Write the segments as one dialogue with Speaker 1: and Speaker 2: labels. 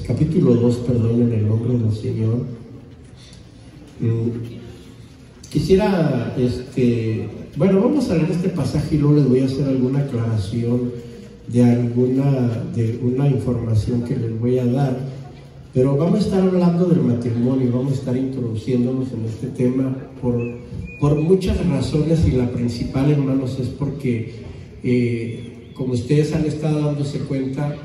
Speaker 1: capítulo 2, perdón, en el nombre del Señor. Quisiera, bueno, vamos a leer este pasaje y luego les voy a hacer alguna aclaración de una información que les voy a dar, pero vamos a estar hablando del matrimonio, vamos a estar introduciéndonos en este tema por muchas razones, y la principal, hermanos, es porque como ustedes han estado dándose cuenta,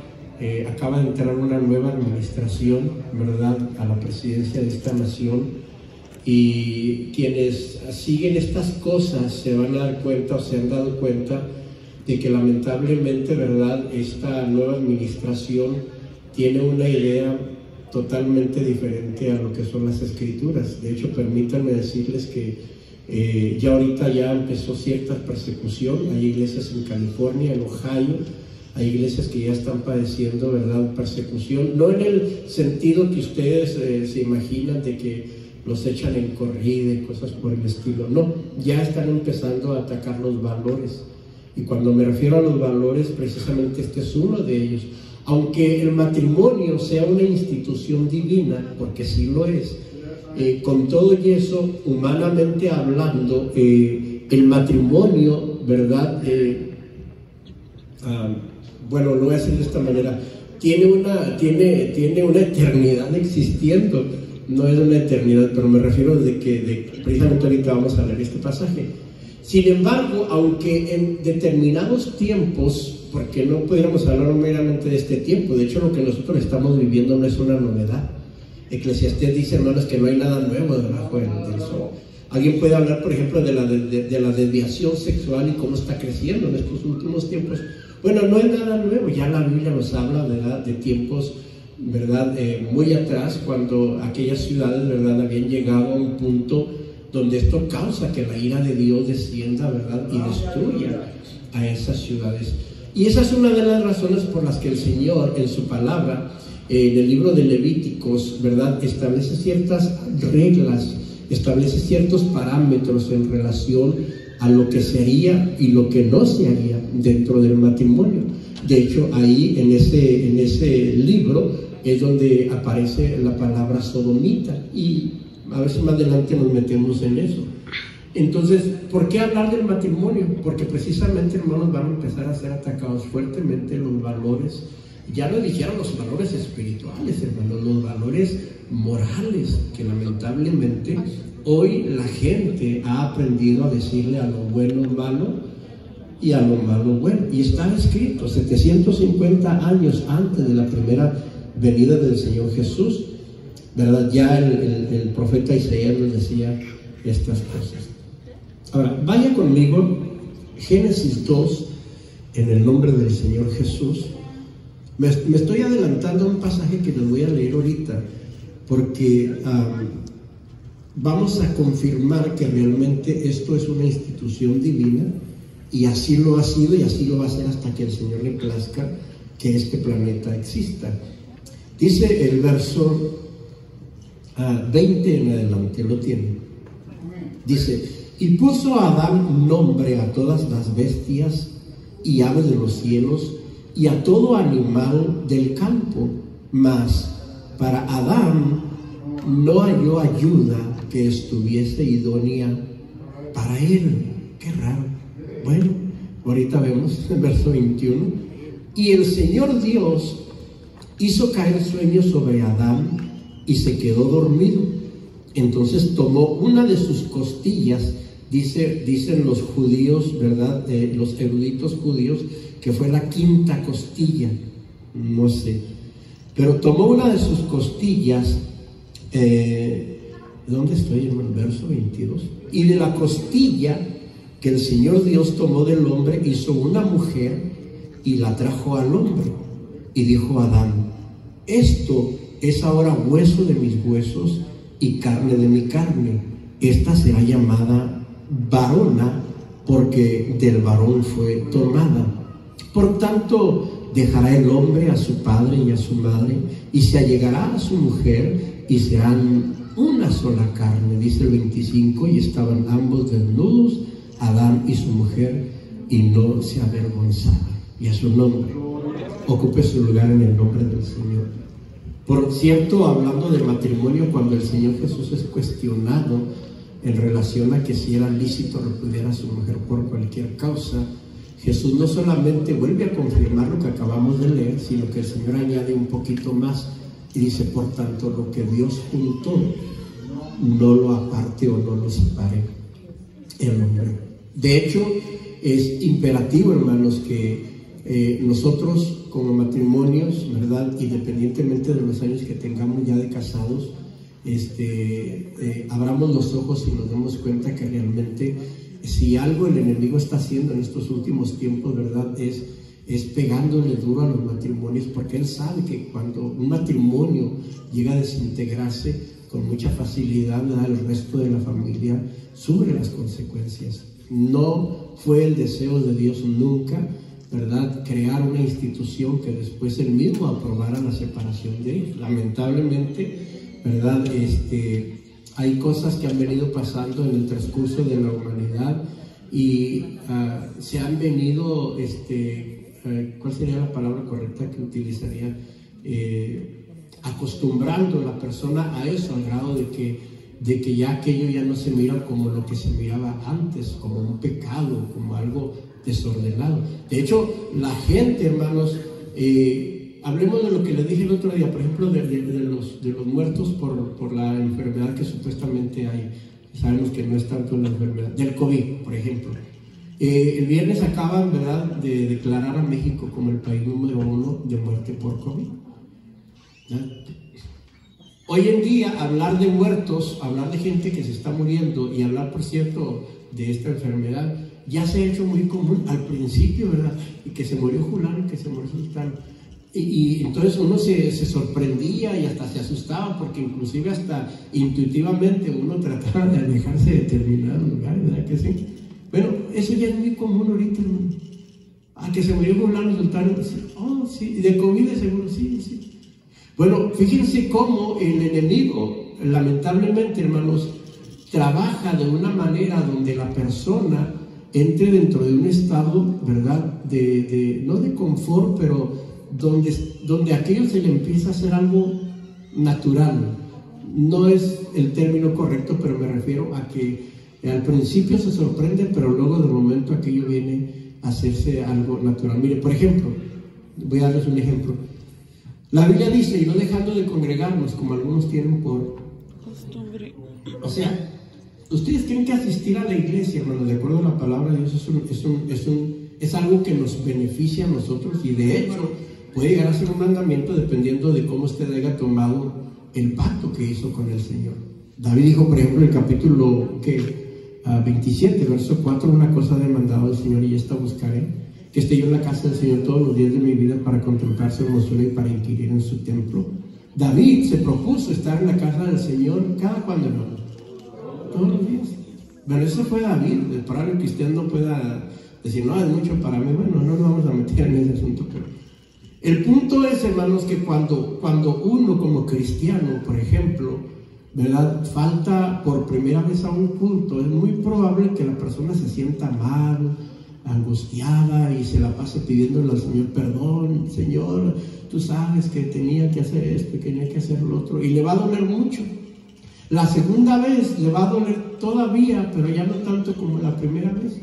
Speaker 1: acaba de entrar una nueva administración, ¿verdad?, a la presidencia de esta nación, y quienes siguen estas cosas se van a dar cuenta, o se han dado cuenta, de que lamentablemente, ¿verdad?, esta nueva administración tiene una idea totalmente diferente a lo que son las escrituras. De hecho, permítanme decirles que ya ahorita ya empezó cierta persecución. Hay iglesias en California, en Ohio, hay iglesias que ya están padeciendo, ¿verdad?, persecución, no en el sentido que ustedes se imaginan de que los echan en corrida y cosas por el estilo. No, ya están empezando a atacar los valores, y cuando me refiero a los valores, precisamente este es uno de ellos. Aunque el matrimonio sea una institución divina, porque sí lo es, con todo y eso, humanamente hablando, el matrimonio, ¿verdad?, bueno, lo voy a decir de esta manera, tiene una eternidad existiendo. No es una eternidad, pero me refiero de que precisamente ahorita vamos a leer este pasaje. Sin embargo, aunque en determinados tiempos, porque no pudiéramos hablar meramente de este tiempo, de hecho lo que nosotros estamos viviendo no es una novedad. Eclesiastés dice, hermanos, que no hay nada nuevo debajo del sol. Alguien puede hablar, por ejemplo, de la desviación sexual y cómo está creciendo en estos últimos tiempos. Bueno, no es nada nuevo, ya la Biblia nos habla, ¿verdad?, de tiempos, ¿verdad?, muy atrás, cuando aquellas ciudades, ¿verdad?, habían llegado a un punto donde esto causa que la ira de Dios descienda, ¿verdad?, y destruya a esas ciudades. Y esa es una de las razones por las que el Señor, en su palabra, en el libro de Levíticos, ¿verdad?, establece ciertas reglas, establece ciertos parámetros en relación a lo que se haría y lo que no se haría dentro del matrimonio. De hecho, ahí en ese libro es donde aparece la palabra sodomita, y a ver si más adelante nos metemos en eso. Entonces, ¿por qué hablar del matrimonio? Porque precisamente, hermanos, van a empezar a ser atacados fuertemente los valores. Ya lo dijeron, los valores espirituales, hermanos, los valores morales, que lamentablemente hoy la gente ha aprendido a decirle a lo bueno malo y a lo malo bueno. Y está escrito 750 años antes de la primera venida del Señor Jesús, ¿verdad? Ya el profeta Isaías nos decía estas cosas. Ahora, vaya conmigo, Génesis 2, en el nombre del Señor Jesús. Me estoy adelantando a un pasaje que les voy a leer ahorita, porque vamos a confirmar que realmente esto es una institución divina, y así lo ha sido y así lo va a ser hasta que el Señor le plazca que este planeta exista. Dice el verso 20 en adelante, lo tiene. Dice, y puso a Adán nombre a todas las bestias y aves de los cielos y a todo animal del campo, mas para Adán no halló ayuda que estuviese idónea para él. Qué raro. Bueno, ahorita vemos el verso 21. Y el Señor Dios hizo caer sueño sobre Adán y se quedó dormido. Entonces tomó una de sus costillas, dicen los judíos, ¿verdad?, los eruditos judíos, que fue la quinta costilla, no sé, pero tomó una de sus costillas, ¿dónde estoy? En el verso 22. Y de la costilla que el Señor Dios tomó del hombre, hizo una mujer y la trajo al hombre. Y dijo a Adán, esto es ahora hueso de mis huesos y carne de mi carne. Esta será llamada varona, porque del varón fue tomada. Por tanto, dejará el hombre a su padre y a su madre, y se allegará a su mujer, y serán una sola carne. Dice el 25, y estaban ambos desnudos, Adán y su mujer, y no se avergonzaban. y a su nombre. Ocupe su lugar en el nombre del Señor. Por cierto, hablando de matrimonio, cuando el Señor Jesús es cuestionado en relación a que si era lícito repudiar a su mujer por cualquier causa, Jesús no solamente vuelve a confirmar lo que acabamos de leer, sino que el Señor añade un poquito más y dice, por tanto, lo que Dios juntó, no lo aparte o no lo separe el hombre. De hecho, es imperativo, hermanos, que nosotros como matrimonios, ¿verdad?, independientemente de los años que tengamos ya de casados, abramos los ojos y nos demos cuenta que realmente si algo el enemigo está haciendo en estos últimos tiempos, ¿verdad?, es pegándole duro a los matrimonios, porque él sabe que cuando un matrimonio llega a desintegrarse con mucha facilidad, ¿verdad?, el resto de la familia sufre las consecuencias. No fue el deseo de Dios nunca, ¿verdad?, crear una institución que después él mismo aprobara la separación de ellos. Lamentablemente, ¿verdad?, hay cosas que han venido pasando en el transcurso de la humanidad y se han venido, ¿cuál sería la palabra correcta que utilizaría? Acostumbrando a la persona a eso, al grado de que ya aquello ya no se mira como lo que se miraba antes, como un pecado, como algo desordenado. De hecho, la gente, hermanos, hablemos de lo que les dije el otro día, por ejemplo, de los muertos por la enfermedad que supuestamente hay. Sabemos que no es tanto la enfermedad del COVID, por ejemplo. El viernes acaban, ¿verdad?, de declarar a México como el país número 1 de muerte por COVID. ¿Ya? Hoy en día, hablar de muertos, hablar de gente que se está muriendo y hablar, por cierto, de esta enfermedad, ya se ha hecho muy común al principio, ¿verdad? Y que se murió fulano, que se murió sultano. Y entonces uno se sorprendía y hasta se asustaba, porque inclusive hasta intuitivamente uno trataba de alejarse de determinados lugares, ¿verdad que sí? Bueno, eso ya es muy común ahorita, hermano. Que se murió fulano, sultano, pues, oh, sí, y de COVID de seguro, sí, sí. Bueno, fíjense cómo el enemigo, lamentablemente, hermanos, trabaja de una manera donde la persona entre dentro de un estado, ¿verdad?, no de confort, pero donde aquello se le empieza a hacer algo natural. No es el término correcto, pero me refiero a que al principio se sorprende, pero luego de momento aquello viene a hacerse algo natural. Mire, por ejemplo, voy a darles un ejemplo. La Biblia dice, y no dejando de congregarnos, como algunos tienen por costumbre. O sea, ustedes tienen que asistir a la iglesia, hermanos, de acuerdo a la palabra de Dios, es algo que nos beneficia a nosotros, y de hecho puede llegar a ser un mandamiento dependiendo de cómo usted haya tomado el pacto que hizo con el Señor. David dijo, por ejemplo, en el capítulo 27, verso 4, una cosa ha demandado el Señor y esta buscaré, que esté yo en la casa del Señor todos los días de mi vida para contemplar su hermosura y para inquirir en su templo. David se propuso estar en la casa del Señor cada cuando, hermano, todos los días. Bueno, eso fue David. Para que usted no pueda decir, no, es mucho para mí. Bueno, no nos vamos a meter en ese asunto, pero el punto es, hermanos, que cuando uno como cristiano, por ejemplo, ¿verdad?, falta por primera vez a un culto, es muy probable que la persona se sienta mal, angustiada, y se la pase pidiéndole al Señor perdón. Señor, tú sabes que tenía que hacer esto y tenía que hacer lo otro, y le va a doler mucho. La segunda vez le va a doler todavía, pero ya no tanto como la primera vez.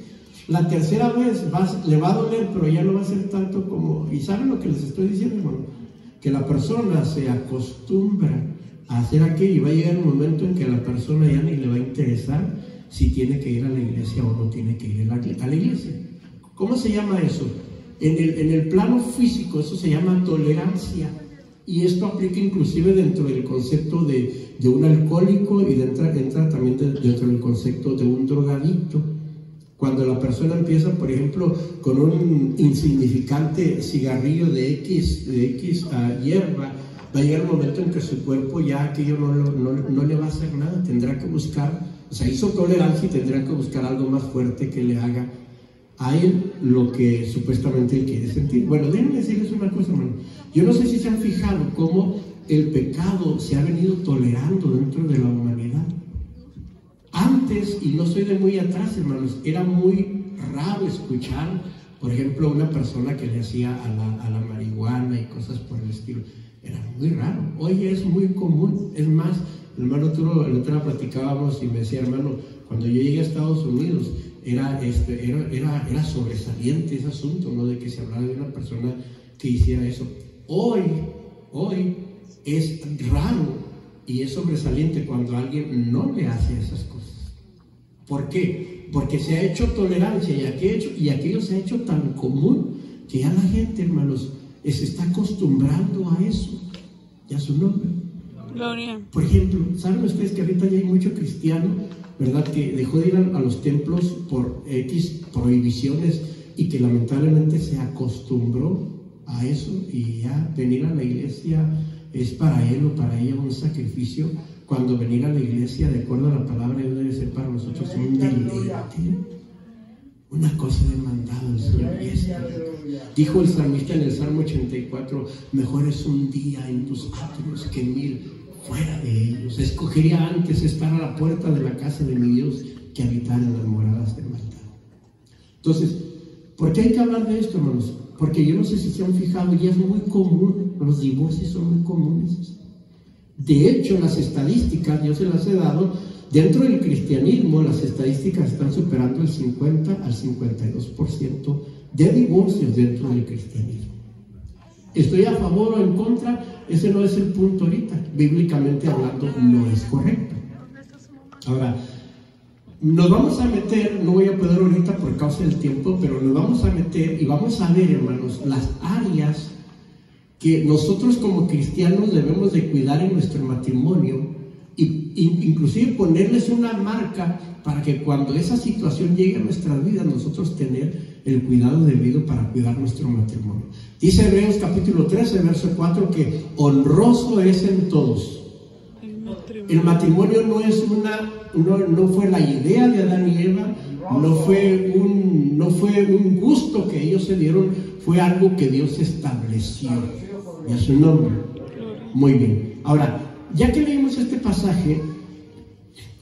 Speaker 1: La tercera vez le va a doler, pero ya no va a ser tanto como... ¿Y saben lo que les estoy diciendo, hermano? Que la persona se acostumbra a hacer aquello, y va a llegar un momento en que a la persona ya ni le va a interesar si tiene que ir a la iglesia o no tiene que ir a la iglesia. ¿Cómo se llama eso? En el plano físico eso se llama tolerancia, y esto aplica inclusive dentro del concepto de un alcohólico, y entra también dentro del concepto de un drogadicto. Cuando la persona empieza, por ejemplo, con un insignificante cigarrillo de X hierba, va a llegar un momento en que su cuerpo ya aquello no le va a hacer nada, tendrá que buscar, o sea, hizo tolerancia y tendrá que buscar algo más fuerte que le haga a él lo que supuestamente él quiere sentir. Bueno, déjenme decirles una cosa, hermano. Yo no sé si se han fijado cómo el pecado se ha venido tolerando dentro de la humanidad. Antes, y no soy de muy atrás, hermanos, era muy raro escuchar Por ejemplo, una persona que le hacía a la marihuana y cosas por el estilo. Era muy raro. Hoy es muy común. Es más, hermano, el otro día platicábamos y me decía, hermano, cuando yo llegué a Estados Unidos, era sobresaliente ese asunto, ¿no? De que se hablara de una persona que hiciera eso. Hoy es raro y es sobresaliente cuando alguien no le hace esas cosas. ¿Por qué? Porque se ha hecho tolerancia y aquello se ha hecho tan común que ya la gente, hermanos, se está acostumbrando a eso y a su nombre.
Speaker 2: Gloria.
Speaker 1: Por ejemplo, ¿saben ustedes que ahorita ya hay mucho cristiano, verdad, que dejó de ir a los templos por X prohibiciones y que lamentablemente se acostumbró a eso y ya venir a la iglesia es para él o para ella un sacrificio, cuando venir a la iglesia, de acuerdo a la palabra de Dios, debe ser para nosotros un deleite, una cosa demandada del Señor. Dijo el salmista en el Salmo 84, mejor es un día en tus atrios que 1000 fuera de ellos. Escogería antes estar a la puerta de la casa de mi Dios que habitar en las moradas de maldad. Entonces, ¿por qué hay que hablar de esto, hermanos? Porque yo no sé si se han fijado, ya es muy común, los divorcios son muy comunes. De hecho, las estadísticas, yo se las he dado, dentro del cristianismo, las estadísticas están superando el 50 al 52% de divorcios dentro del cristianismo. ¿Estoy a favor o en contra? Ese no es el punto ahorita. Bíblicamente hablando, no es correcto. Ahora, nos vamos a meter, no voy a poder ahorita por causa del tiempo, pero nos vamos a meter y vamos a ver, hermanos, las áreas que nosotros como cristianos debemos de cuidar en nuestro matrimonio y inclusive ponerles una marca para que cuando esa situación llegue a nuestras vidas, nosotros tener el cuidado debido para cuidar nuestro matrimonio. Dice Hebreos capítulo 13, verso 4, que honroso es en todos. El matrimonio no fue la idea de Adán y Eva, no fue un gusto que ellos se dieron, fue algo que Dios estableció. Y a su nombre. Muy bien. Ahora, ya que leímos este pasaje,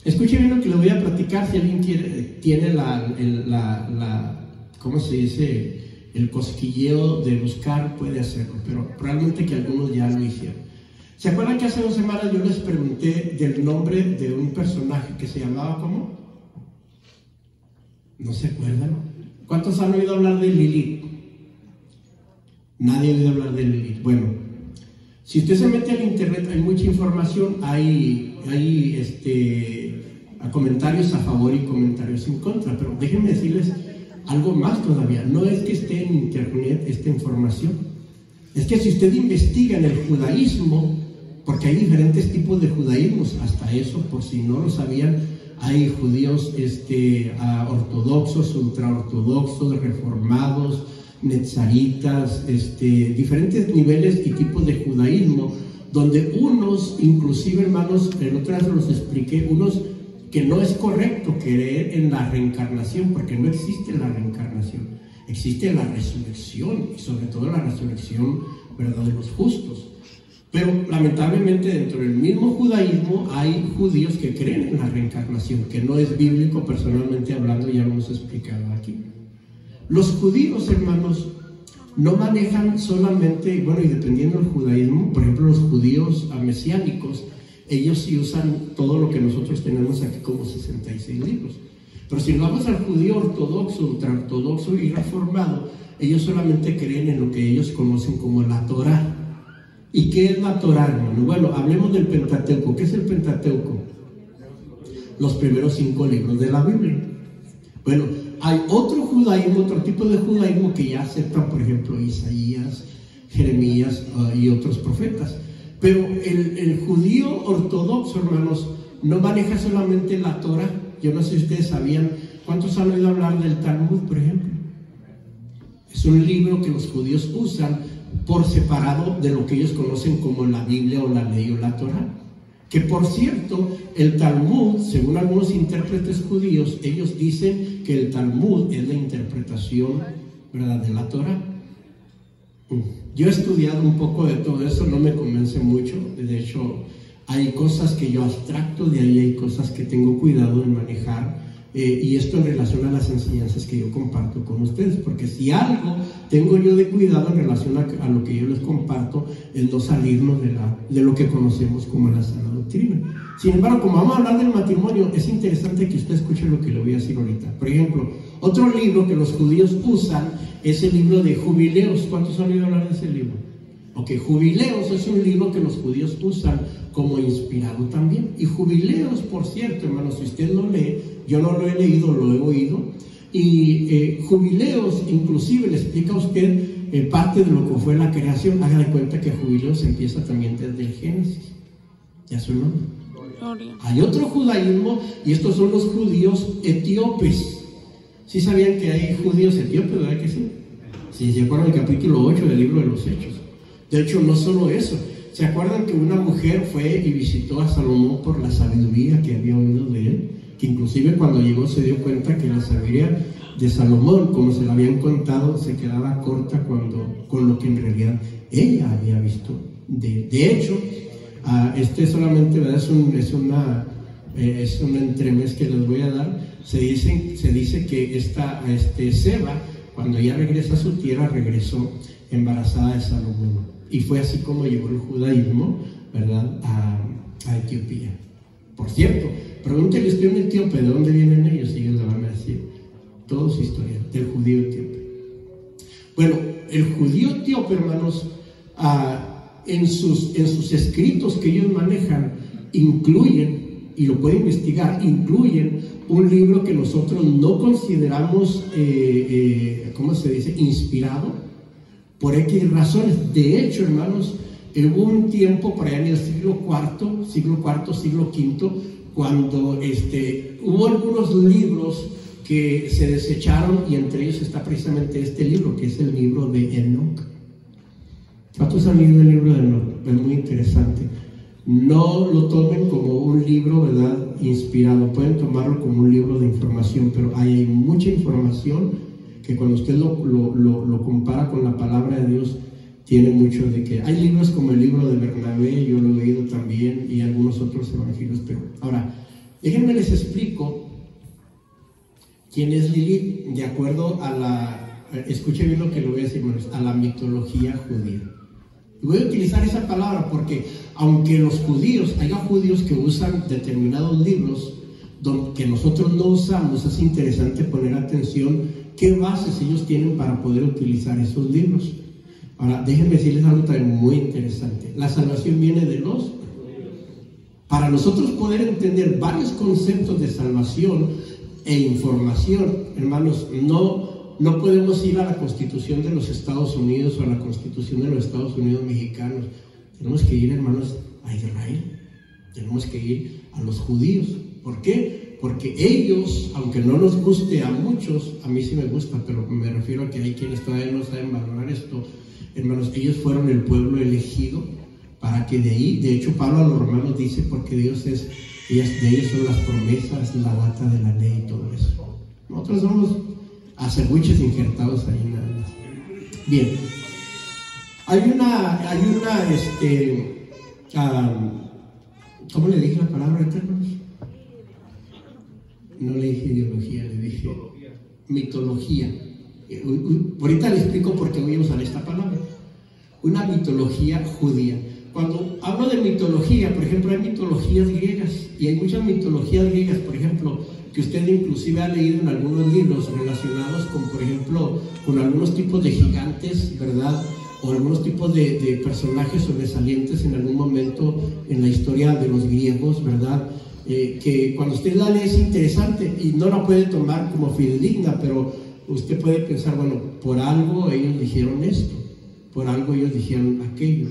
Speaker 1: escuche bien lo que le voy a platicar. Si alguien tiene ¿cómo se dice? El cosquilleo de buscar, puede hacerlo, pero probablemente que algunos ya lo hicieron. ¿Se acuerdan que hace 2 semanas yo les pregunté del nombre de un personaje que se llamaba ¿cómo? ¿No se acuerdan? ¿Cuántos han oído hablar de Lilith? Nadie ha oído hablar de Lilith. Bueno, si usted se mete al internet hay mucha información, hay comentarios a favor y comentarios en contra, pero déjenme decirles algo más todavía. No es que esté en internet esta información, es que si usted investiga en el judaísmo, porque hay diferentes tipos de judaísmos, hasta eso, por si no lo sabían, hay judíos ortodoxos, ultraortodoxos, reformados, netzaritas, diferentes niveles y tipos de judaísmo, donde unos, inclusive, hermanos, en otras los expliqué, unos que no es correcto creer en la reencarnación, porque no existe la reencarnación, existe la resurrección, y sobre todo la resurrección, ¿verdad?, de los justos. Pero lamentablemente dentro del mismo judaísmo hay judíos que creen en la reencarnación, que no es bíblico, personalmente hablando, ya lo hemos explicado aquí. Los judíos, hermanos, no manejan solamente, bueno, y dependiendo del judaísmo, por ejemplo, los judíos mesiánicos, ellos sí usan todo lo que nosotros tenemos aquí como 66 libros. Pero si nos vamos al judío ortodoxo, ultraortodoxo y reformado, ellos solamente creen en lo que ellos conocen como la Torá. ¿Y qué es la Torá, hermano? Bueno, hablemos del Pentateuco. ¿Qué es el Pentateuco? Los primeros 5 libros de la Biblia. Bueno, hay otro judaísmo, otro tipo de judaísmo que ya aceptan, por ejemplo, Isaías, Jeremías y otros profetas. Pero el judío ortodoxo, hermanos, no maneja solamente la Torá. Yo no sé si ustedes sabían, ¿cuántos han oído hablar del Talmud, por ejemplo? Es un libro que los judíos usan por separado de lo que ellos conocen como la Biblia o la ley o la Torá. Que por cierto, el Talmud, según algunos intérpretes judíos, ellos dicen que el Talmud es la interpretación, ¿verdad?, de la Torá. Yo he estudiado un poco de todo eso, no me convence mucho. De hecho, hay cosas que yo abstracto, de ahí hay cosas que tengo cuidado en manejar, Y esto en relación a las enseñanzas que yo comparto con ustedes, porque si algo tengo yo de cuidado en relación a lo que yo les comparto, es no salirnos de lo que conocemos como la sana doctrina. Sin embargo, como vamos a hablar del matrimonio, es interesante que usted escuche lo que le voy a decir ahorita. Por ejemplo, otro libro que los judíos usan es el libro de Jubileos. ¿Cuántos han oído hablar de ese libro? Ok, Jubileos es un libro que los judíos usan como inspirado también. Y Jubileos, por cierto, hermanos, si usted lo lee, yo no lo he leído, lo he oído. Y Jubileos inclusive le explica a usted parte de lo que fue la creación. Haga de cuenta que Jubileos empieza también desde el Génesis. ¿Ya su nombre? Hay otro judaísmo, y estos son los judíos etíopes. ¿Sí sabían que hay judíos etíopes, verdad que sí? Si se acuerdan del capítulo 8 del libro de los Hechos. De hecho, no solo eso. ¿Se acuerdan que una mujer fue y visitó a Salomón por la sabiduría que había oído de él? Que inclusive cuando llegó se dio cuenta que la sabiduría de Salomón, como se la habían contado, se quedaba corta con lo que en realidad ella había visto. De hecho, este solamente, ¿verdad? Es un entremés que les voy a dar. Se dice que Seba, cuando ella regresa a su tierra, regresó embarazada de Salomón. Y fue así como llegó el judaísmo, ¿verdad?, a Etiopía. Por cierto, pregúntele usted a un etíope de dónde vienen ellos, y ellos le van a decir toda su historia del judío etíope. Bueno, el judío etíope, hermanos, en sus escritos que ellos manejan, incluyen, y lo pueden investigar, incluyen un libro que nosotros no consideramos, ¿cómo se dice?, inspirado, por X razones. De hecho, hermanos, hubo un tiempo por allá en el siglo IV, siglo V, cuando hubo algunos libros que se desecharon, y entre ellos está precisamente este libro, que es el libro de Enoch. ¿Cuántos han leído el libro de Enoch? Es muy interesante. No lo tomen como un libro, ¿verdad?, inspirado. Pueden tomarlo como un libro de información, pero hay mucha información que cuando usted lo compara con la palabra de Dios, tiene mucho de que... Hay libros como el libro de Bernabé, yo lo he leído también, y algunos otros evangelios, pero ahora, déjenme les explico quién es Lilith, de acuerdo a escuchen bien lo que le voy a decir, a la mitología judía. Y voy a utilizar esa palabra porque, aunque los judíos, haya judíos que usan determinados libros que nosotros no usamos, es interesante poner atención qué bases ellos tienen para poder utilizar esos libros. Ahora, déjenme decirles algo también muy interesante. La salvación viene de los... Para nosotros poder entender varios conceptos de salvación e información, hermanos, no podemos ir a la Constitución de los Estados Unidos o a la Constitución de los Estados Unidos mexicanos. Tenemos que ir, hermanos, a Israel. Tenemos que ir a los judíos. ¿Por qué? Porque ellos, aunque no nos guste a muchos, a mí sí me gusta, pero me refiero a que hay quienes todavía no saben valorar esto, hermanos, ellos fueron el pueblo elegido para que de ahí, de hecho Pablo a los romanos dice, porque Dios de ellos son las promesas, la data de la ley y todo eso. Nosotros somos acerbuches injertados ahí nada más. Bien, ¿cómo le dije la palabra, hermanos? No le dije ideología, le dije mitología. Ahorita le explico por qué voy a usar esta palabra. Una mitología judía. Cuando hablo de mitología, por ejemplo, hay mitologías griegas, y hay muchas mitologías griegas, por ejemplo, que usted inclusive ha leído en algunos libros relacionados con, por ejemplo, con algunos tipos de gigantes, ¿verdad?, o algunos tipos de personajes sobresalientes en algún momento en la historia de los griegos, ¿verdad?, que cuando usted la lee es interesante y no la puede tomar como fidedigna, pero usted puede pensar, bueno, por algo ellos dijeron esto, por algo ellos dijeron aquello.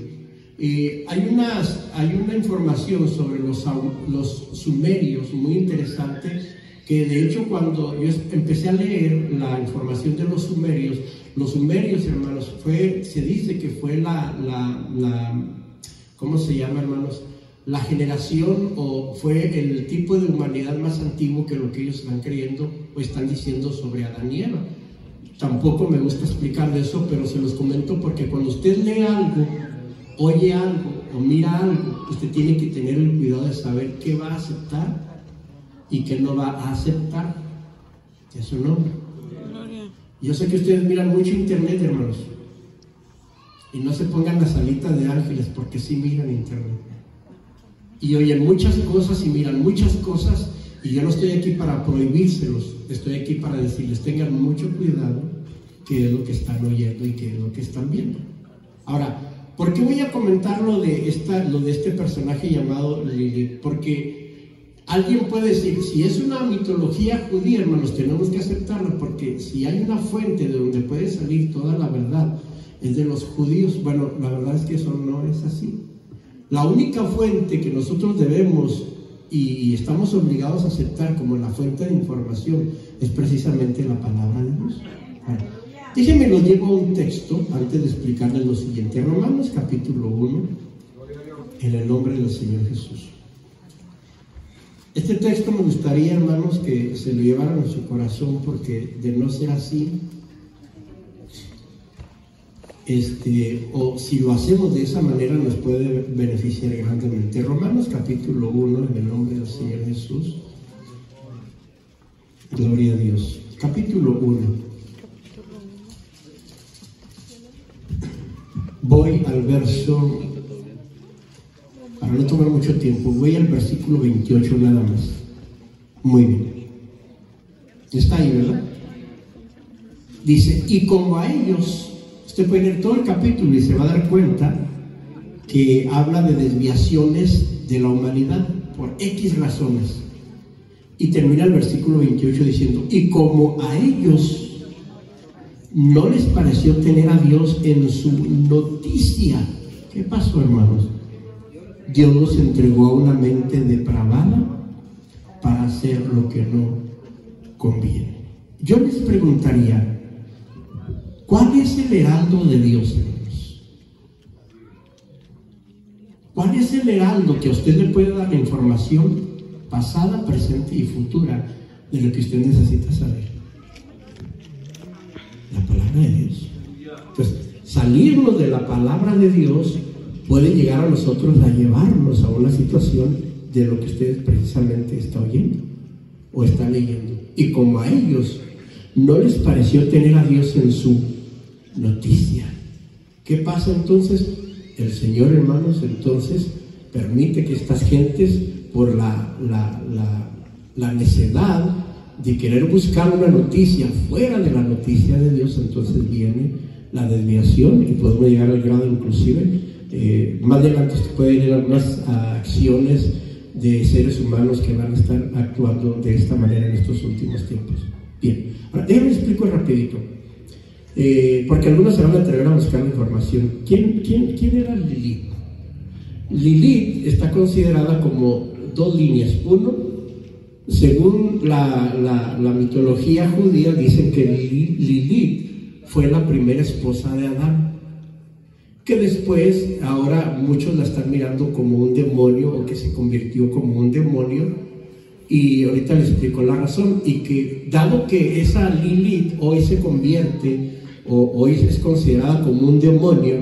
Speaker 1: Hay una información sobre los sumerios muy interesante, que de hecho cuando yo empecé a leer la información de los sumerios, hermanos, se dice que fue ¿cómo se llama, hermanos?, la generación, o fue el tipo de humanidad más antiguo que lo que ellos están creyendo o están diciendo sobre Adán y Eva. Tampoco me gusta explicar de eso, pero se los comento porque cuando usted lee algo, oye algo o mira algo, usted tiene que tener el cuidado de saber qué va a aceptar y qué no va a aceptar. Es su nombre. Yo sé que ustedes miran mucho internet, hermanos, y no se pongan las alitas de ángeles, porque sí miran internet y oyen muchas cosas y miran muchas cosas, y yo no estoy aquí para prohibírselos, estoy aquí para decirles tengan mucho cuidado qué es lo que están oyendo y qué es lo que están viendo. Ahora, ¿por qué voy a comentar lo de este personaje llamado Lilith? Porque alguien puede decir, si es una mitología judía, hermanos, tenemos que aceptarlo, porque si hay una fuente de donde puede salir toda la verdad, es de los judíos. Bueno, la verdad es que eso no es así. La única fuente que nosotros debemos y estamos obligados a aceptar como la fuente de información es precisamente la palabra de Dios. Déjenme lo llevo a un texto antes de explicarles lo siguiente. Romanos capítulo 1, en el nombre del Señor Jesús. Este texto me gustaría, hermanos, que se lo llevaran a su corazón, porque de no ser así, o si lo hacemos de esa manera, nos puede beneficiar grandemente. Romanos capítulo 1, en el nombre del Señor Jesús. Gloria a Dios. Capítulo 1. Voy al verso, para no tomar mucho tiempo, voy al versículo 28 nada más. Muy bien. Está ahí, ¿verdad? Dice, y como a ellos, usted puede leer todo el capítulo y se va a dar cuenta que habla de desviaciones de la humanidad por X razones. Y termina el versículo 28 diciendo, y como a ellos no les pareció tener a Dios en su noticia. ¿Qué pasó, hermanos? Dios los entregó a una mente depravada para hacer lo que no conviene. Yo les preguntaría, ¿cuál es el heraldo de Dios, hermanos? ¿Cuál es el heraldo que a usted le puede dar la información pasada, presente y futura de lo que usted necesita saber? La palabra de Dios. Entonces, salirnos de la palabra de Dios puede llegar a nosotros a llevarnos a una situación de lo que ustedes precisamente está oyendo o está leyendo. Y como a ellos no les pareció tener a Dios en su noticia, ¿qué pasa entonces? El Señor, hermanos, entonces permite que estas gentes, por la necedad de querer buscar una noticia fuera de la noticia de Dios, entonces viene la desviación, y podemos llegar al grado inclusive, más adelante se pueden ir algunas acciones de seres humanos que van a estar actuando de esta manera en estos últimos tiempos. Bien, ahora déjenme explico rapidito, porque algunos se van a atrever a buscar información. ¿Quién era Lilith? Lilith está considerada como dos líneas. Uno, según la mitología judía, dicen que Lilith fue la primera esposa de Adán, que después, ahora muchos la están mirando como un demonio, o que se convirtió como un demonio, y ahorita les explico la razón. Y que dado que esa Lilith hoy se convierte, o hoy es considerada como un demonio,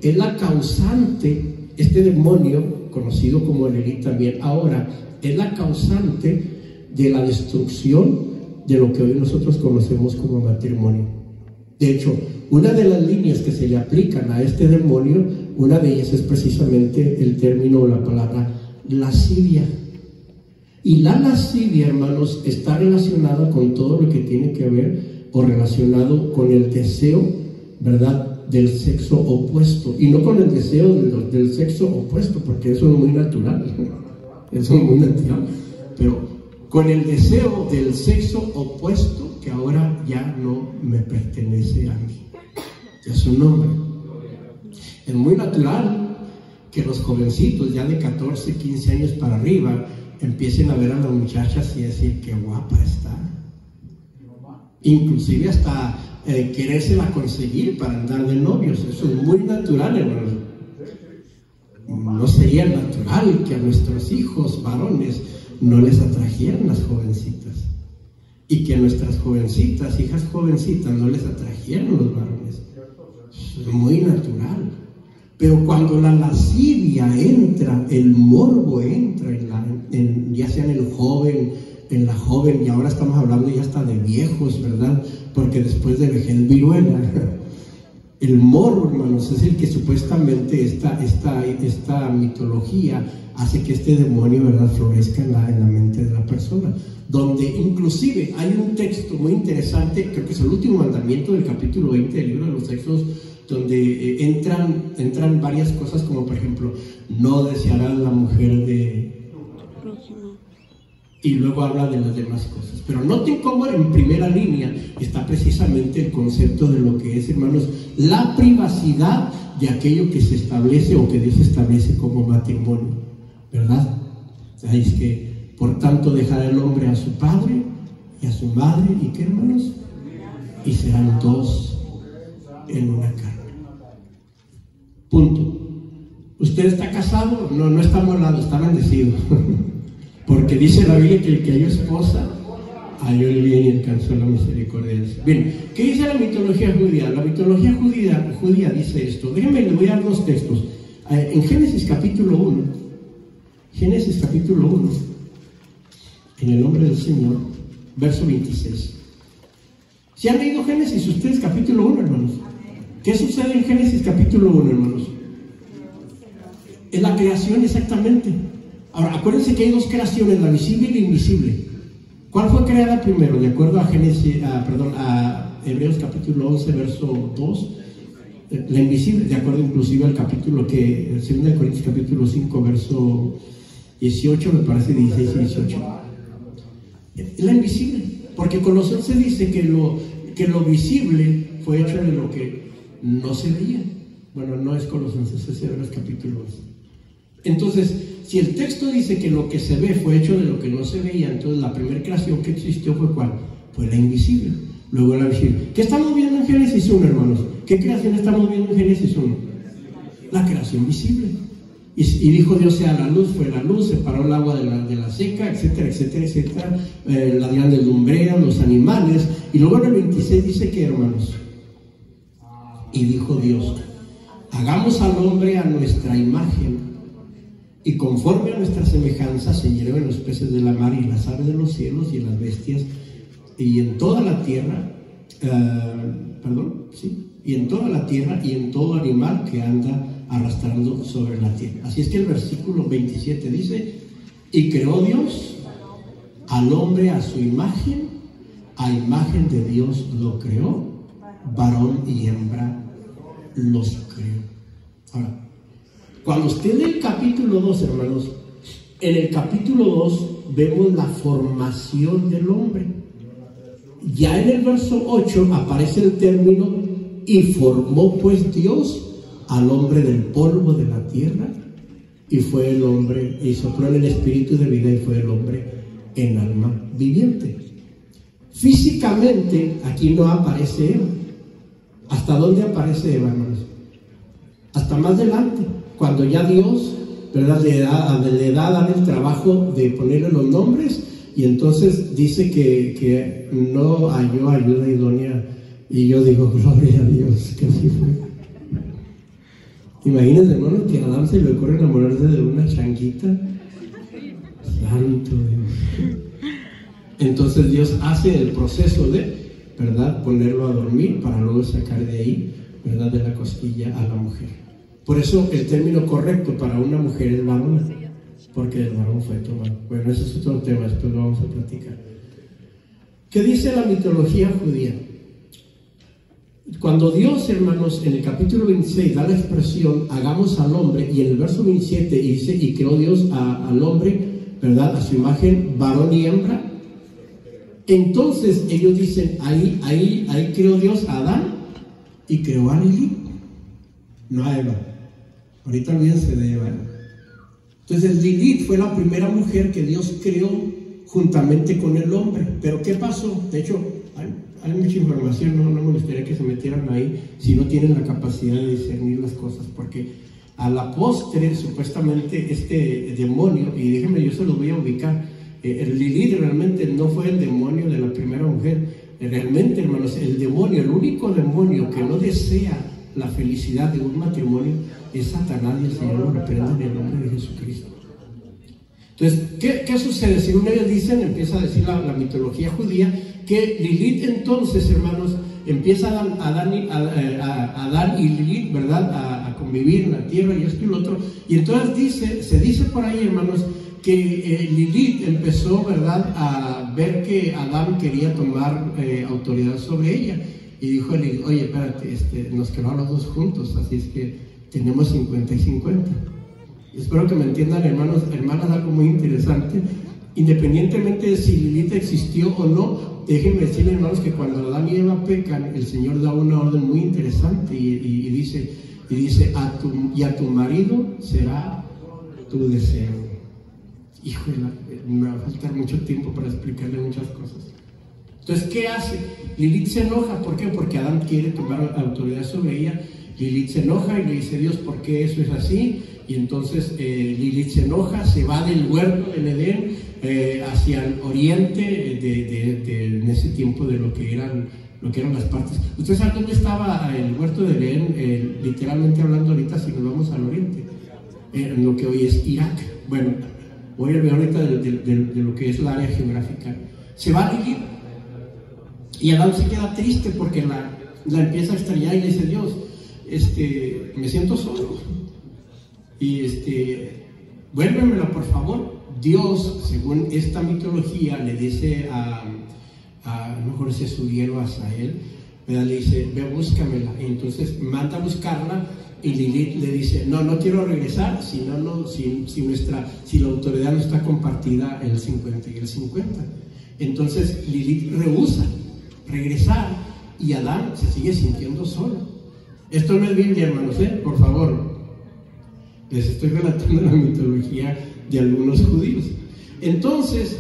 Speaker 1: es la causante, este demonio, conocido como Lilith también ahora, es la causante de la destrucción de lo que hoy nosotros conocemos como matrimonio. De hecho, una de las líneas que se le aplican a este demonio, una de ellas es precisamente el término o la palabra lascivia. Y la lascivia, hermanos, está relacionada con todo lo que tiene que ver o relacionado con el deseo, ¿verdad?, del sexo opuesto. Y no con el deseo del sexo opuesto, porque eso es muy natural. Eso es muy natural. Pero con el deseo del sexo opuesto, que ahora ya no me pertenece a mí. Es su nombre. Es muy natural que los jovencitos ya de 14, 15 años para arriba empiecen a ver a las muchachas y decir qué guapa está. Inclusive hasta querérsela conseguir para andar de novios. Eso es muy natural, hermanos. No sería natural que a nuestros hijos varones no les atrajeran las jovencitas, y que a nuestras jovencitas, hijas jovencitas, no les atrajeran los varones. Es muy natural. Pero cuando la lascivia entra, el morbo entra ya sea en el joven en la joven, y ahora estamos hablando ya hasta de viejos, ¿verdad? Porque después de vejez viruela. El morbo, hermanos, es el que supuestamente esta mitología hace que este demonio, ¿verdad?, florezca en la mente de la persona. Donde inclusive hay un texto muy interesante, creo que es el último mandamiento del capítulo 20 del libro de los Éxodos, donde entran varias cosas, como por ejemplo, no desearás la mujer de... Y luego habla de las demás cosas. Pero noten cómo en primera línea está precisamente el concepto de lo que es, hermanos, la privacidad de aquello que se establece o que Dios establece como matrimonio, ¿verdad? Ahí es que, por tanto, dejará el hombre a su padre y a su madre, ¿y qué, hermanos? Y serán dos en una carne. Punto. ¿Usted está casado? No está molado, está bendecido. Porque dice la Biblia que el que halló esposa halló el bien y alcanzó la misericordia de Dios. Bien, ¿qué dice la mitología judía? La mitología judía dice esto. Déjenme, les voy a dar dos textos. En Génesis capítulo 1, en el nombre del Señor, verso 26. ¿Se han leído Génesis ustedes capítulo 1, hermanos? ¿Qué sucede en Génesis capítulo 1, hermanos? Es la creación, exactamente. Ahora, acuérdense que hay dos creaciones, la visible y la invisible. ¿Cuál fue creada primero? De acuerdo a a Hebreos capítulo 11, verso 2, la invisible, de acuerdo inclusive al capítulo que, 2 Corintios capítulo 5, verso 18, me parece 16 y 18. La invisible, porque Colosenses dice que lo visible fue hecho de lo que no se veía. Bueno, no es Colosenses, es Hebreos capítulo 11. Entonces, si el texto dice que lo que se ve fue hecho de lo que no se veía, entonces la primera creación que existió fue ¿cuál? Fue la invisible. Luego la visible. ¿Qué estamos viendo en Génesis 1, hermanos? ¿Qué creación estamos viendo en Génesis 1? La creación visible. Y dijo Dios sea la luz, fue la luz, separó el agua de la seca, etcétera, etcétera, etcétera. Las grandes lumbreras, los animales. Y luego en el 26 dice que, hermanos, y dijo Dios, hagamos al hombre a nuestra imagen, y conforme a nuestra semejanza se lleven los peces de la mar y las aves de los cielos y las bestias y en toda la tierra, y en toda la tierra y en todo animal que anda arrastrando sobre la tierra. Así es que el versículo 27 dice, y creó Dios al hombre a su imagen, a imagen de Dios lo creó, varón y hembra los creó. Ahora, cuando usted lee el capítulo 2, hermanos, en el capítulo 2 vemos la formación del hombre. Ya en el verso 8 aparece el término, y formó pues Dios al hombre del polvo de la tierra, y fue el hombre, y sopló en el espíritu de vida, y fue el hombre en alma viviente. Físicamente, aquí no aparece Eva. ¿Hasta dónde aparece Eva, hermanos? Hasta más adelante. Cuando ya Dios, ¿verdad?, le da a dar el trabajo de ponerle los nombres, y entonces dice que no halló ayuda idónea, y yo digo, gloria a Dios, que así fue. Imagínense, hermano, que a Adán se le ocurre enamorarse de una changuita. Santo Dios. Entonces Dios hace el proceso de, ¿verdad?, ponerlo a dormir para luego sacar de ahí, ¿verdad?, de la costilla a la mujer. Por eso el término correcto para una mujer es varón, porque el varón fue tomado. Bueno, ese es otro tema, después lo vamos a platicar. ¿Qué dice la mitología judía? Cuando Dios, hermanos, en el capítulo 26 da la expresión, hagamos al hombre, y en el verso 27 dice, y creó Dios al hombre, ¿verdad?, a su imagen, varón y hembra. Entonces ellos dicen, ahí creó Dios a Adán y creó a Lilith, no a Eva. Ahorita olvídense de Eva. Entonces Lilith fue la primera mujer que Dios creó juntamente con el hombre. Pero ¿qué pasó? De hecho, hay mucha información, no me gustaría que se metieran ahí si no tienen la capacidad de discernir las cosas, porque a la postre, supuestamente, este demonio, y déjenme, yo se los voy a ubicar, el Lilith realmente no fue el demonio de la primera mujer. Realmente, hermanos, el demonio, el único demonio que no desea la felicidad de un matrimonio es Satanás, y el Señor lo reprende en el nombre de Jesucristo. Entonces, ¿qué sucede? Según ellos dicen, empieza a decir la mitología judía, que Lilith entonces, hermanos, empieza Adán y Lilith, ¿verdad?, a convivir en la tierra y esto y lo otro. Y entonces se dice por ahí, hermanos, que Lilith empezó, ¿verdad?, a ver que Adán quería tomar autoridad sobre ella. Y dijo Lilith, oye, espérate, nos quedaron los dos juntos, así es que tenemos 50 y 50. Espero que me entiendan, hermanos, hermanas, algo muy interesante. Independientemente de si Lilith existió o no, déjenme decirles, hermanos, que cuando Adán y Eva pecan, el Señor da una orden muy interesante y dice a tu marido será tu deseo. Híjole, me va a faltar mucho tiempo para explicarle muchas cosas. Entonces, ¿qué hace? Lilith se enoja. ¿Por qué? Porque Adán quiere tomar autoridad sobre ella. Lilith se enoja y le dice, Dios, ¿por qué eso es así? Y entonces Lilith se enoja, se va del huerto en Edén hacia el oriente en ese tiempo de lo que eran las partes. ¿Ustedes saben dónde estaba el huerto de Edén? Literalmente hablando ahorita, si nos vamos al oriente, en lo que hoy es Irak. Bueno, voy a hablar ahorita de lo que es la área geográfica. Se va Lilith y Adán se queda triste porque la empieza a extrañar y le dice, Dios, me siento solo. Y vuélvemela, por favor. Dios, según esta mitología, le dice a lo mejor es su hijo Asael, ¿verdad? Le dice, ve, búscamela. Y entonces manda a buscarla y Lilith le dice, no quiero regresar si la autoridad no está compartida el 50 y el 50. Entonces Lilith rehúsa regresar y Adán se sigue sintiendo solo. Esto no es Biblia, hermanos, por favor. Les estoy relatando la mitología de algunos judíos. Entonces,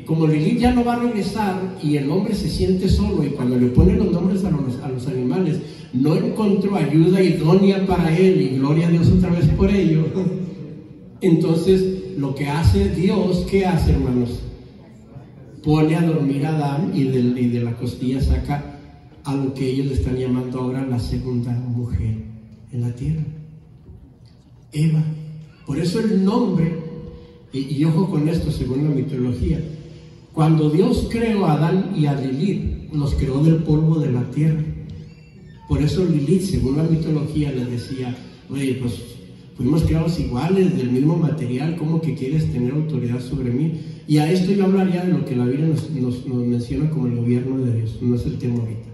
Speaker 1: como Lilith ya no va a regresar y el hombre se siente solo, y cuando le ponen los nombres a los animales, no encontró ayuda idónea para él, y gloria a Dios otra vez por ello. Entonces, lo que hace Dios, ¿qué hace, hermanos? Pone a dormir a Adán y de la costilla saca a lo que ellos le están llamando ahora la segunda mujer en la tierra, Eva. Por eso el nombre, y ojo con esto, según la mitología, cuando Dios creó a Adán y a Lilith, los creó del polvo de la tierra. Por eso Lilith, según la mitología, les decía, oye, pues fuimos creados iguales, del mismo material, ¿cómo que quieres tener autoridad sobre mí? Y a esto yo hablaría de lo que la Biblia nos menciona como el gobierno de Dios, no es el tema ahorita.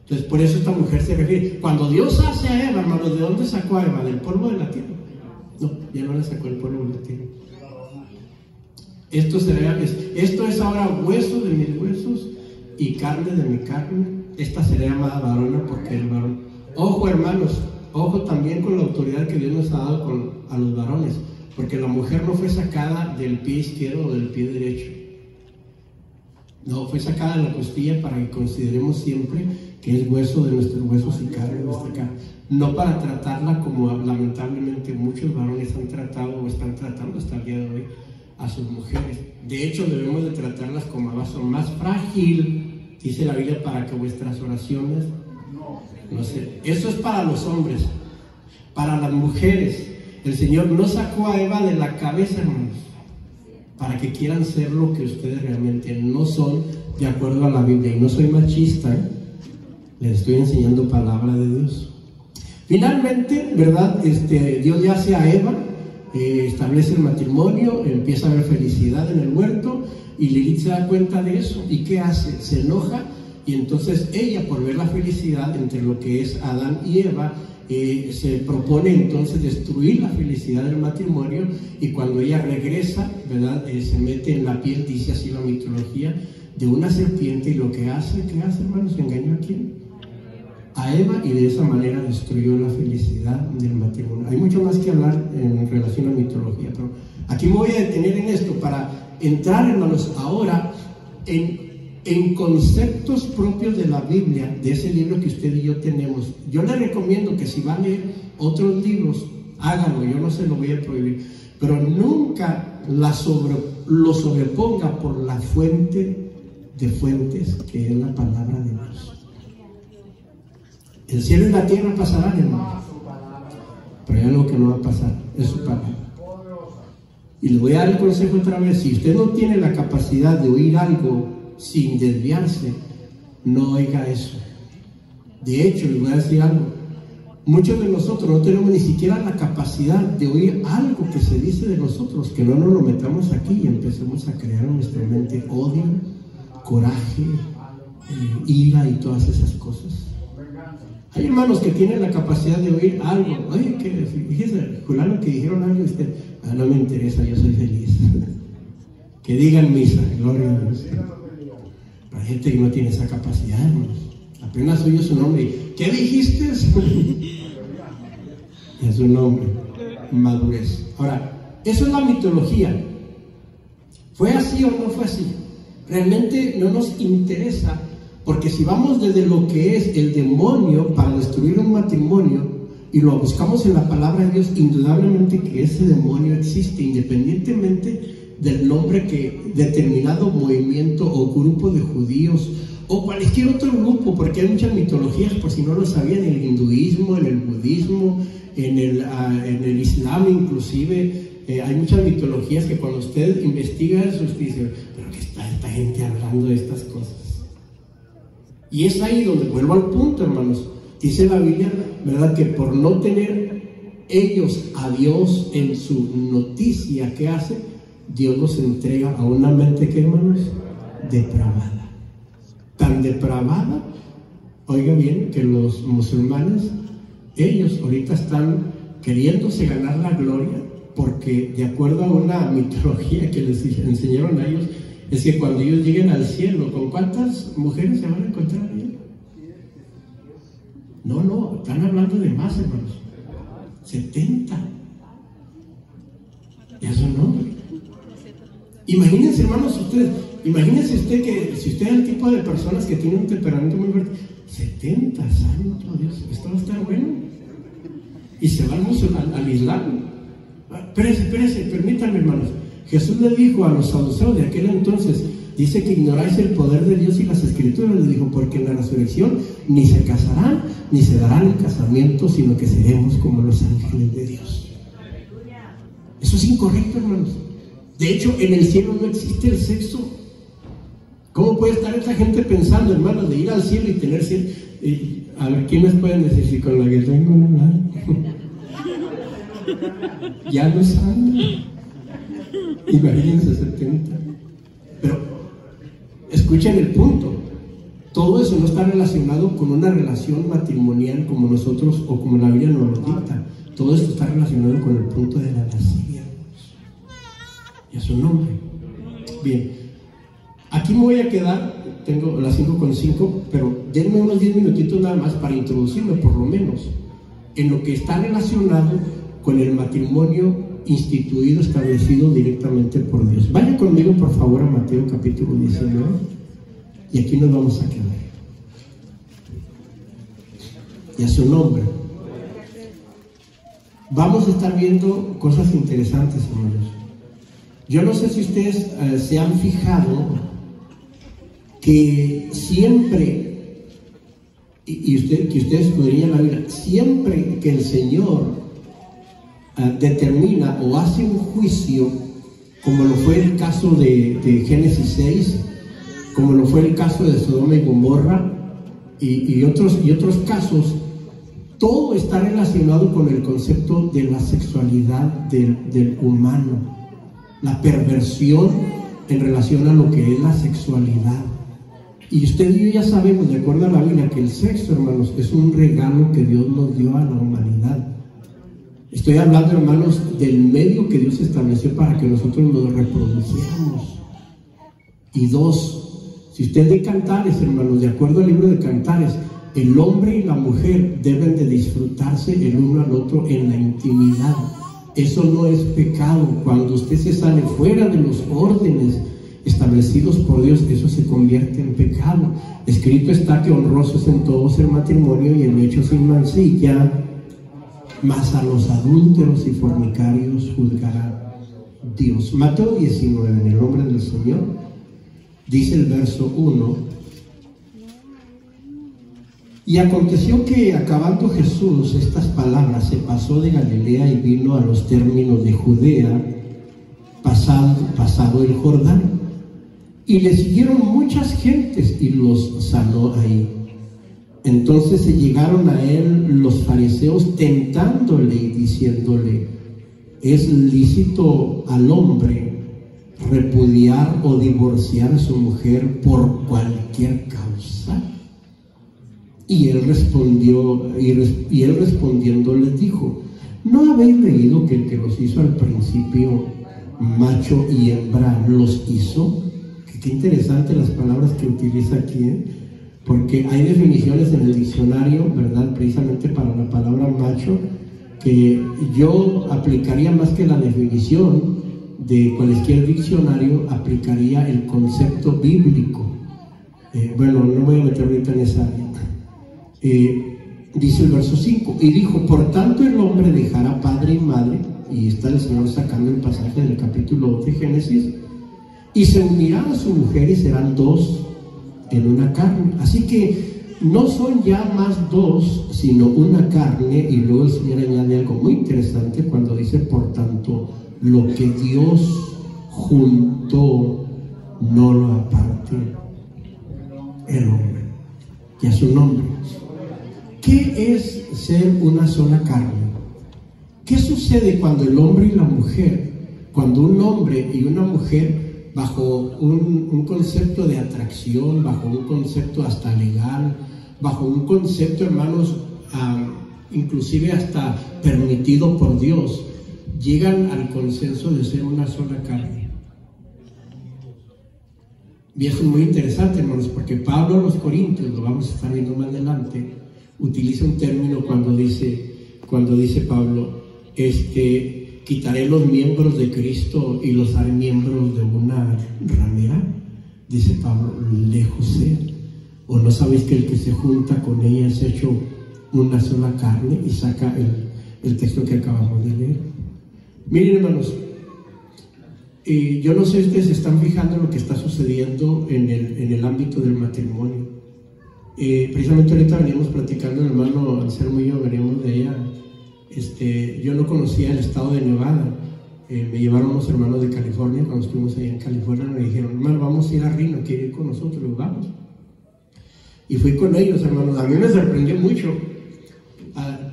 Speaker 1: Entonces, por eso esta mujer se refiere. Cuando Dios hace a Eva, hermanos, ¿de dónde sacó a Eva? ¿Del polvo de la tierra? No, ya no le sacó el polvo de la tierra. Esto es ahora hueso de mis huesos y carne de mi carne. Esta será llamada varona porque el varón. Ojo, hermanos, ojo también con la autoridad que Dios nos ha dado a los varones, porque la mujer no fue sacada del pie izquierdo o del pie derecho. No, fue sacada de la costilla para que consideremos siempre que es hueso de nuestros huesos y carne de nuestra carne. No para tratarla como lamentablemente muchos varones han tratado o están tratando hasta el día de hoy a sus mujeres. De hecho, debemos de tratarlas como a vaso más frágil, dice la Biblia, para que vuestras oraciones no sé. Eso es para los hombres. Para las mujeres, el Señor no sacó a Eva de la cabeza, hermanos, para que quieran ser lo que ustedes realmente no son, de acuerdo a la Biblia. Y no soy machista, les estoy enseñando palabra de Dios. Finalmente, ¿verdad? Dios ya hace a Eva, establece el matrimonio, empieza a haber felicidad en el huerto, y Lilith se da cuenta de eso. ¿Y qué hace? Se enoja, y entonces ella, por ver la felicidad entre lo que es Adán y Eva, se propone entonces destruir la felicidad del matrimonio, y cuando ella regresa, ¿verdad? Se mete en la piel, dice así la mitología, de una serpiente, y lo que hace, ¿qué hace, hermanos? ¿Engañó a quién? A Eva, y de esa manera destruyó la felicidad del matrimonio. Hay mucho más que hablar en relación a mitología, pero aquí me voy a detener en esto para entrar, hermanos, ahora en conceptos propios de la Biblia, de ese libro que usted y yo tenemos. Yo le recomiendo que si va a leer otros libros, háganlo, yo no se lo voy a prohibir, pero nunca lo sobreponga por la fuente de fuentes, que es la palabra de Dios. El cielo y la tierra pasarán, hermano, pero hay algo que no va a pasar, es su palabra. Y le voy a dar el consejo otra vez: si usted no tiene la capacidad de oír algo sin desviarse, no oiga eso. De hecho, les voy a decir algo: muchos de nosotros no tenemos ni siquiera la capacidad de oír algo que se dice de nosotros, que no nos lo metamos aquí y empecemos a crear en nuestra mente odio, coraje, ira y todas esas cosas. Hay hermanos que tienen la capacidad de oír algo. Oye, que fíjese, fulano, que dijeron algo, usted, no me interesa, yo soy feliz. Que digan misa, gloria a Dios. Hay gente que no tiene esa capacidad, hermanos. Apenas oye su nombre. ¿Qué dijiste? Es un nombre, madurez. Ahora, eso es la mitología. ¿Fue así o no fue así? Realmente no nos interesa, porque si vamos desde lo que es el demonio para destruir un matrimonio y lo buscamos en la palabra de Dios, indudablemente que ese demonio existe, independientemente del nombre que determinado movimiento o grupo de judíos o cualquier otro grupo, porque hay muchas mitologías, por si no lo sabían, en el hinduismo, en el budismo, en el islam inclusive. Hay muchas mitologías que cuando usted investiga eso, usted dice, pero ¿qué está esta gente hablando de estas cosas? Y es ahí donde vuelvo al punto, hermanos. Dice la Biblia, ¿verdad?, que por no tener ellos a Dios en su noticia que hace, Dios los entrega a una mente, ¿qué, hermanos? Depravada. Tan depravada, oiga bien, que los musulmanes, ellos ahorita están queriéndose ganar la gloria, porque de acuerdo a una mitología que les enseñaron a ellos, es que cuando ellos lleguen al cielo, ¿con cuántas mujeres se van a encontrar ahí? No, están hablando de más, hermanos. 70. Eso no. Imagínense, hermanos, imagínense usted que si usted es el tipo de personas que tienen un temperamento muy fuerte, 70, santo Dios, esto va a estar bueno. Y se van al Islam. Espérense, permítanme, hermanos. Jesús le dijo a los saduceos de aquel entonces, dice que ignoráis el poder de Dios y las escrituras. Le dijo, porque en la resurrección ni se casarán ni se darán en casamiento, sino que seremos como los ángeles de Dios. Eso es incorrecto, hermanos. De hecho, en el cielo no existe el sexo. ¿Cómo puede estar esta gente pensando, hermanos, de ir al cielo y tener sexo? A ver, ¿quiénes pueden decir si con la que tengo nada? Ya lo saben. Imagínense 70. Pero escuchen el punto. Todo eso no está relacionado con una relación matrimonial como nosotros o como la Biblia nos lo dicta. Todo esto está relacionado con el punto de la lascivia. Y a su nombre. Bien. Aquí me voy a quedar, tengo las 5:05, pero denme unos 10 minutitos nada más para introducirme, por lo menos, en lo que está relacionado con el matrimonio instituido, establecido directamente por Dios. Vaya conmigo, por favor, a Mateo capítulo 19, y aquí nos vamos a quedar. Y a su nombre. Vamos a estar viendo cosas interesantes, hermanos. Yo no sé si ustedes se han fijado que siempre, que ustedes podrían ver, siempre que el Señor determina o hace un juicio, como lo fue el caso de Génesis 6, como lo fue el caso de Sodoma y Gomorra y otros casos, todo está relacionado con el concepto de la sexualidad del humano, la perversión en relación a lo que es la sexualidad. Y usted y yo ya sabemos, de acuerdo a la Biblia, que el sexo, hermanos, es un regalo que Dios nos dio a la humanidad. Estoy hablando, hermanos, del medio que Dios estableció para que nosotros nos reprodujéramos. Y dos, si usted de Cantares, hermanos, de acuerdo al libro de Cantares, el hombre y la mujer deben de disfrutarse el uno al otro en la intimidad. Eso no es pecado. Cuando usted se sale fuera de los órdenes establecidos por Dios, eso se convierte en pecado. Escrito está que honroso es en todos el matrimonio y el hecho sin mancilla, mas a los adúlteros y fornicarios juzgará Dios. Mateo 19, en el nombre del Señor, dice el verso 1: y aconteció que acabando Jesús estas palabras, se pasó de Galilea y vino a los términos de Judea, pasado el Jordán. Y le siguieron muchas gentes y los sanó ahí. Entonces se llegaron a él los fariseos tentándole y diciéndole: ¿es lícito al hombre repudiar o divorciar a su mujer por cualquier causa? Y él respondiendo les dijo: ¿no habéis leído que el que los hizo al principio, macho y hembra, los hizo? Qué interesante las palabras que utiliza aquí, porque hay definiciones en el diccionario, ¿verdad? Precisamente para la palabra macho, que yo aplicaría más que la definición de cualquier diccionario, aplicaría el concepto bíblico. Bueno, no me voy a meter ahorita en esa área. Dice el verso 5: y dijo, por tanto el hombre dejará padre y madre, y está el Señor sacando el pasaje del capítulo 2 de Génesis, y se unirá a su mujer y serán dos en una carne. Así que no son ya más dos, sino una carne. Y luego el Señor añade algo muy interesante cuando dice: por tanto, lo que Dios juntó, no lo aparte el hombre. Ya es un hombre. ¿Qué es ser una sola carne? ¿Qué sucede cuando el hombre y la mujer, cuando un hombre y una mujer, bajo un concepto de atracción, bajo un concepto hasta legal, bajo un concepto, hermanos, inclusive hasta permitido por Dios, llegan al consenso de ser una sola carne? Y eso es muy interesante, hermanos, porque Pablo a los Corintios, lo vamos a estar viendo más adelante, utiliza un término cuando dice Pablo, quitaré los miembros de Cristo y los haré miembros de una ramera. Dice Pablo, lejos sea. ¿O no sabéis que el que se junta con ella es hecho una sola carne? Y saca el texto que acabamos de leer. Miren, hermanos, yo no sé si ustedes se están fijando en lo que está sucediendo en el ámbito del matrimonio. Precisamente ahorita veníamos platicando, el hermano Anselmo y yo veníamos de ella. Yo no conocía el estado de Nevada. Me llevaron unos hermanos de California. Cuando estuvimos allá en California me dijeron: hermano, vamos a ir a Reno, ¿quiere ir con nosotros? Y vamos. Y fui con ellos, hermanos. A mí me sorprendió mucho.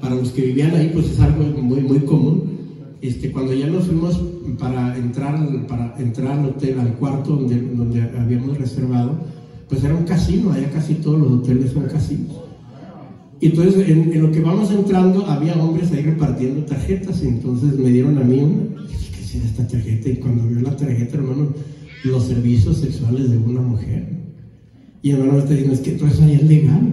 Speaker 1: Para los que vivían ahí, pues es algo muy, muy común. Cuando ya nos fuimos para entrar al hotel, al cuarto donde habíamos reservado, pues era un casino. Allá casi todos los hoteles son casinos. Y entonces en lo que vamos entrando había hombres ahí repartiendo tarjetas, y entonces me dieron a mí una. ¿Qué es esta tarjeta? Y cuando vio la tarjeta, hermano, los servicios sexuales de una mujer. Y hermano, me está diciendo: es que todo eso allá es legal.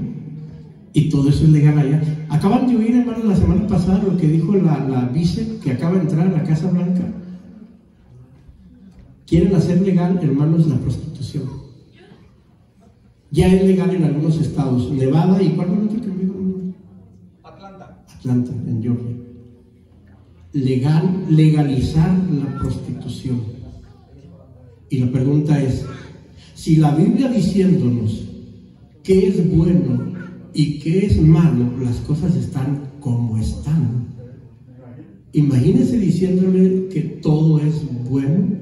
Speaker 1: Y todo eso es legal allá. Acaban de oír, hermano, la semana pasada lo que dijo la vice que acaba de entrar a la Casa Blanca. Quieren hacer legal, hermanos, la prostitución. Ya es legal en algunos estados. Nevada, ¿y cuál fue el otro que me dijo? Atlanta, en Georgia. Legalizar la prostitución. Y la pregunta es: si la Biblia diciéndonos qué es bueno y qué es malo, las cosas están como están, imagínense diciéndole que todo es bueno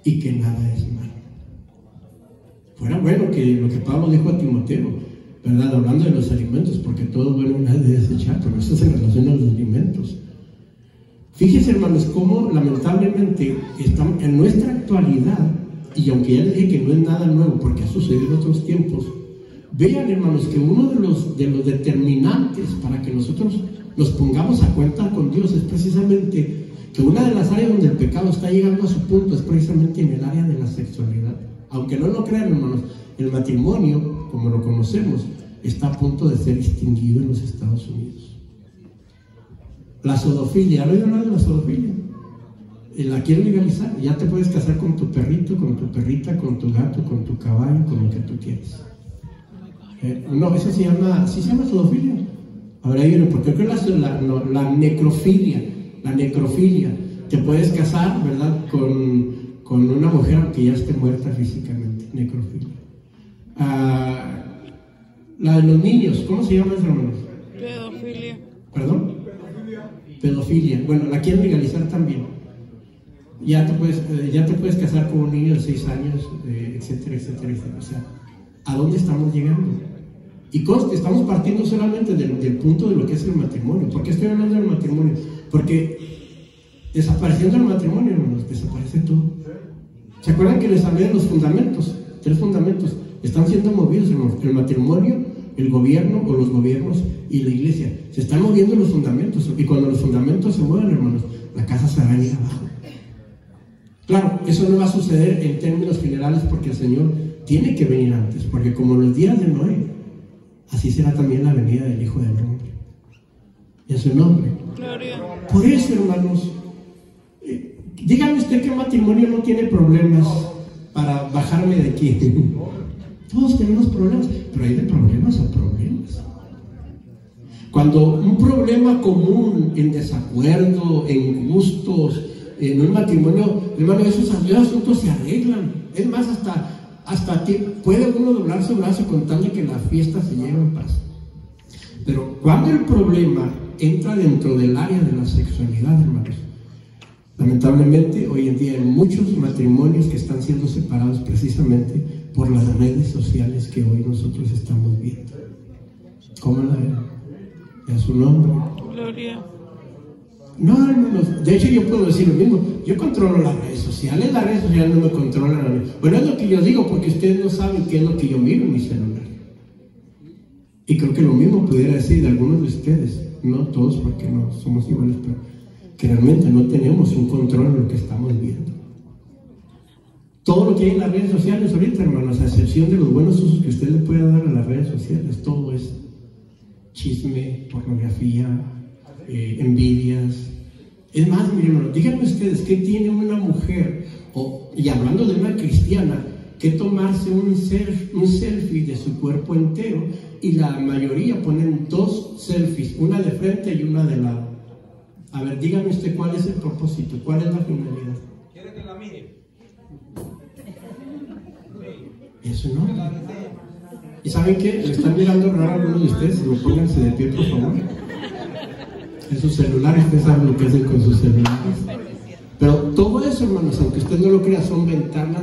Speaker 1: y que nada es malo. Fuera bueno que lo que Pablo dijo a Timoteo, ¿verdad? Hablando de los alimentos, porque todo bueno no es de desechar, pero eso se relaciona a los alimentos. Fíjense, hermanos, cómo lamentablemente estamos en nuestra actualidad, y aunque ya les dije que no es nada nuevo porque ha sucedido en otros tiempos, vean, hermanos, que uno de los determinantes para que nosotros nos pongamos a cuenta con Dios es precisamente que una de las áreas donde el pecado está llegando a su punto es precisamente en el área de la sexualidad. Aunque no lo crean, hermanos, el matrimonio, como lo conocemos, está a punto de ser extinguido en los Estados Unidos. La zoofilia, ¿han oído hablar de la zoofilia? La quieren legalizar. Ya te puedes casar con tu perrito, con tu perrita, con tu gato, con tu caballo, con lo que tú quieras. No, eso se llama zoofilia. Ahora viene, porque creo que la necrofilia. La necrofilia. Te puedes casar, ¿verdad?, con una mujer que ya esté muerta físicamente. Necrofilia. La de los niños, ¿cómo se llama eso, hermanos?
Speaker 2: Pedofilia.
Speaker 1: ¿Perdón? Pedofilia. Bueno, la quieren legalizar también. ya te puedes casar con un niño de 6 años, etcétera, etcétera, etcétera. O sea, ¿a dónde estamos llegando? Y estamos partiendo solamente del punto de lo que es el matrimonio. ¿Por qué estoy hablando del matrimonio? Porque desapareciendo el matrimonio, hermanos, desaparece todo. ¿Se acuerdan que les hablé de los fundamentos? 3 fundamentos. Están siendo movidos, hermanos. El matrimonio, el gobierno o los gobiernos y la iglesia. Se están moviendo los fundamentos. Y cuando los fundamentos se mueven, hermanos, la casa se va a ir abajo. Claro, eso no va a suceder en términos generales porque el Señor tiene que venir antes. Porque como los días de Noé, así será también la venida del Hijo del Hombre. Y en su nombre. Gloria. Por eso, hermanos, dígame usted que matrimonio no tiene problemas para bajarme de aquí. Todos tenemos problemas, pero hay de problemas a problemas. Cuando un problema común en desacuerdo, en gustos, en un matrimonio, hermano, esos asuntos se arreglan. Es más, hasta puede uno doblar su brazo con tal de que la fiesta se lleve en paz. Pero cuando el problema entra dentro del área de la sexualidad, hermanos, lamentablemente hoy en día hay muchos matrimonios que están siendo separados precisamente por las redes sociales que hoy nosotros estamos viendo. ¿Cómo la ven? A su nombre. Gloria. No, hermanos, de hecho yo puedo decir lo mismo. Yo controlo las redes sociales no me controlan a mí. Bueno, es lo que yo digo porque ustedes no saben qué es lo que yo miro en mi celular. Y creo que lo mismo pudiera decir de algunos de ustedes. No todos porque no somos iguales, pero que realmente no tenemos un control en lo que estamos viendo. Todo lo que hay en las redes sociales ahorita, hermanos, a excepción de los buenos usos que usted le pueda dar a las redes sociales, todo es chisme, pornografía, envidias. Es más, miren, hermanos, díganme ustedes, ¿qué tiene una mujer, y hablando de una cristiana, que tomarse un selfie de su cuerpo entero? Y la mayoría ponen 2 selfies, una de frente y una de lado. A ver, dígame usted cuál es el propósito, cuál es la finalidad. ¿Quiere que la mire? Eso no. ¿Y saben qué? Me están mirando raro algunos de ustedes. Pónganse de pie, por favor. En sus celulares, ustedes saben lo que hacen con sus celulares. Pero todo eso, hermanos, aunque usted no lo crea, son ventanas